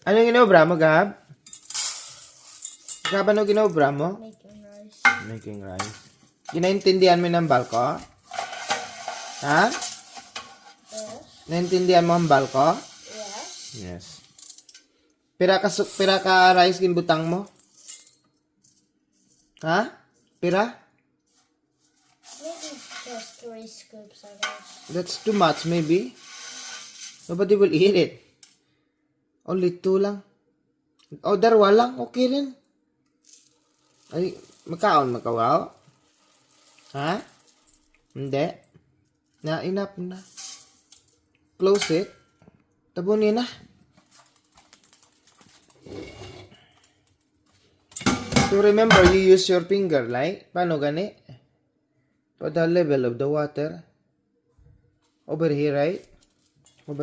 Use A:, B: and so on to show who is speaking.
A: Ano yung ginobra mo, Gab? Gab, ano ginobra mo?
B: Making rice.
A: Making rice. Ginaintindihan mo ng balko? Ha?
B: Yes.
A: Naintindihan mo ang balko?
B: Yes.
A: Yes. Pira ka rice ginbutang mo? Ha? Pira?
B: Maybe just 3 scoops of rice.
A: That's too much, maybe. Nobody will eat it. Only 2 lang. O, darwa lang. Okay rin. Ay, makaon makawaw? Ha? Hindi. Na, enough na. Close it. Tabunin na. So remember, you use your finger, like, paano gani? To the level of the water. Over here, right?